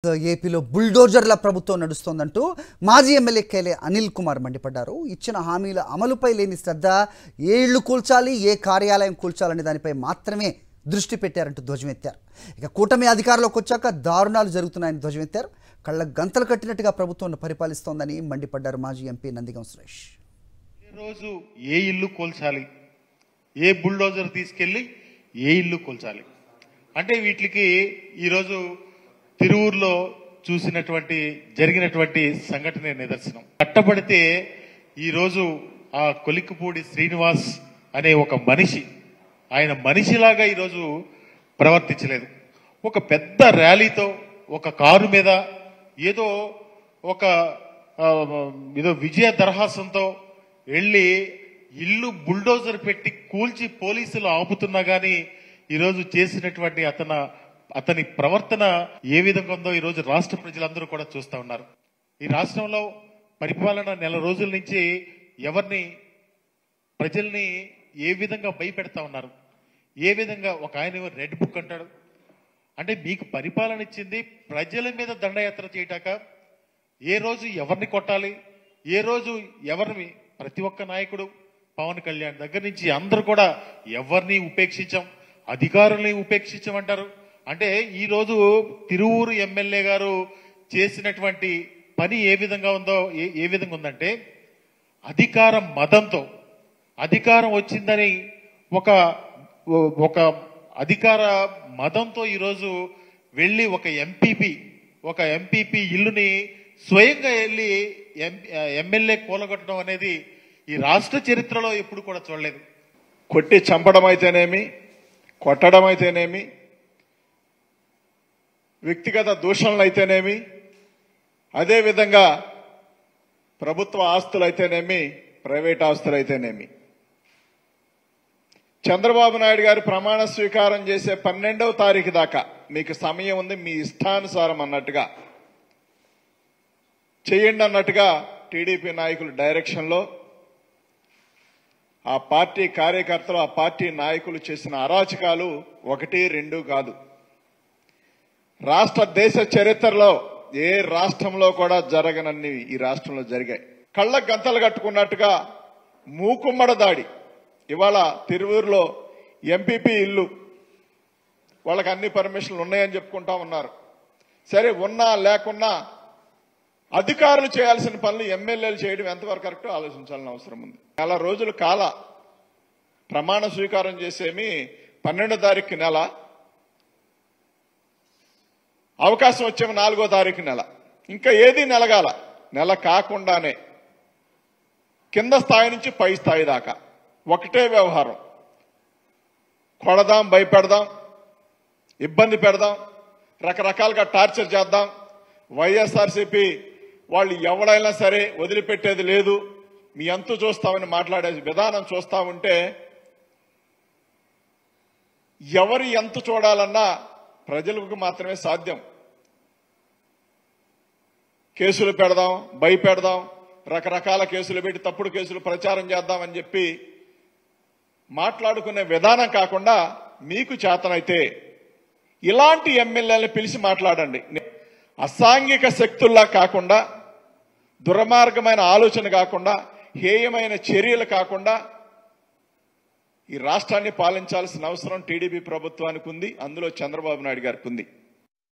ఏపీలో బుల్డోజర్ల ప్రభుత్వం నడుస్తోందంటూ మాజీ ఎమ్మెల్యే కేలే అనిల్ కుమార్ మండిపడ్డారు. ఇచ్చిన హామీల అమలుపై లేని శ్రద్ధ, ఏ ఇళ్లు కూల్చాలి, ఏ కార్యాలయం కూల్చాలనే దానిపై మాత్రమే దృష్టి పెట్టారంటూ ధ్వజమెత్తారు. ఇక కూటమి అధికారంలోకి వచ్చాక దారుణాలు జరుగుతున్నాయని ధ్వజమెత్తారు. కళ్ళ గంతలు కట్టినట్టుగా ప్రభుత్వం పరిపాలిస్తోందని మండిపడ్డారు మాజీ ఎంపీ నందిగం సురేష్. రోజు ఏ ఇల్లు కూల్చాలి, ఏ బుల్డోజర్ తీసుకెళ్లి ఏ ఇల్లు కూల్చాలి అంటే వీటికి ఈరోజు తిరువూరులో జరిగినటువంటి సంఘటన నిదర్శనం. కట్టబడితే ఈరోజు ఆ కొలిక్కిపూడి శ్రీనివాస్ అనే ఒక మనిషి, ఆయన మనిషిలాగా ఈరోజు ప్రవర్తించలేదు. ఒక పెద్ద ర్యాలీతో ఒక కారు మీద ఏదో విజయ దరహాసంతో వెళ్ళి ఇల్లు బుల్డోజర్ పెట్టి కూల్చి పోలీసులు ఆపుతున్నా గానీ ఈరోజు చేసినటువంటి అతని ప్రవర్తన ఏ విధంగా ఉందో ఈరోజు రాష్ట్ర ప్రజలందరూ కూడా చూస్తా ఉన్నారు. ఈ రాష్ట్రంలో పరిపాలన నెల రోజుల నుంచి ప్రజల్ని ఏ విధంగా భయపెడతా ఉన్నారు, ఏ విధంగా ఒక ఆయన రెడ్ బుక్ అంటాడు. అంటే మీకు పరిపాలన ఇచ్చింది ప్రజల మీద దండయాత్ర చేయటాక, ఏ రోజు ఎవరిని కొట్టాలి, ఏ రోజు ఎవరిని, ప్రతి ఒక్క నాయకుడు పవన్ కళ్యాణ్ దగ్గర నుంచి అందరూ కూడా ఎవరిని ఉపేక్షించాం, అధికారుల్ని ఉపేక్షించమంటారు. అంటే ఈ రోజు తిరువూరు ఎమ్మెల్యే గారు చేసినటువంటి పని ఏ విధంగా ఉందంటే అధికారం మదంతో, అధికారం వచ్చిందని ఒక అధికార మదంతో ఈరోజు వెళ్ళి ఒక ఎంపీపీ ఇల్లుని స్వయంగా వెళ్ళి ఎమ్మెల్యే కూలగొట్టడం అనేది ఈ రాష్ట్ర చరిత్రలో ఎప్పుడు కూడా చూడలేదు. కొట్టి చంపడం అయితేనేమి, కొట్టడం అయితేనేమి, వ్యక్తిగత దూషణలు అయితేనేమి, అదేవిధంగా ప్రభుత్వ ఆస్తులు అయితేనేమి, ప్రైవేట్ ఆస్తులు అయితేనేమి, చంద్రబాబు నాయుడు గారు ప్రమాణ స్వీకారం చేసే 12వ తారీఖు దాకా మీకు సమయం ఉంది, మీ ఇష్టానుసారం అన్నట్టుగా చేయండి అన్నట్టుగా టీడీపీ నాయకుల డైరెక్షన్లో ఆ పార్టీ కార్యకర్తలు, ఆ పార్టీ నాయకులు చేసిన అరాచకాలు 1, 2 కాదు. రాష్ట్ర దేశ చరిత్రలో ఏ రాష్ట్రంలో కూడా జరగనన్ని ఈ రాష్ట్రంలో జరిగాయి. కళ్ళ గంతలు కట్టుకున్నట్టుగా మూకుమ్మడ దాడి. ఇవాళ తిరువూరులో ఎంపీపీ ఇల్లు, వాళ్ళకి అన్ని పర్మిషన్లు ఉన్నాయని చెప్పుకుంటా ఉన్నారు. సరే, ఉన్నా లేకున్నా అధికారులు చేయాల్సిన పనులు ఎమ్మెల్యేలు చేయడం ఎంతవరకు కరెక్టో ఆలోచించాలని అవసరం ఉంది. నెల రోజులు కాల ప్రమాణ స్వీకారం చేసేమి 12వ తారీఖు నెల, అవకాశం వచ్చేమి 4వ తారీఖు నెల, ఇంకా ఏది నెలగాల. నెల కాకుండానే కింద స్థాయి నుంచి పై స్థాయి దాకా ఒకటే వ్యవహారం. కొడదాం, భయపెడదాం, ఇబ్బంది పెడదాం, రకరకాలుగా టార్చర్ చేద్దాం. వైఎస్ఆర్సీపీ వాళ్ళు ఎవడైనా సరే వదిలిపెట్టేది లేదు, మీ అంతు చూస్తామని మాట్లాడే విధానం చూస్తా ఉంటే ఎవరి ఎంత చూడాలన్నా ప్రజలకు మాత్రమే సాధ్యం. కేసులు పెడదాం, భయపెడదాం, రకరకాల కేసులు పెట్టి తప్పుడు కేసులు ప్రచారం చేద్దామని చెప్పి మాట్లాడుకునే విధానం కాకుండా మీకు చేతనైతే ఇలాంటి ఎమ్మెల్యేలను పిలిచి మాట్లాడండి. అసాంఘిక శక్తుల్లా కాకుండా, దుర్మార్గమైన ఆలోచన కాకుండా, హేయమైన చర్యలు కాకుండా ఈ రాష్ట్రాన్ని పాలించాల్సిన అవసరం టీడీపీ ప్రభుత్వానికి ఉంది, అందులో చంద్రబాబు నాయుడు గారికి ఉంది.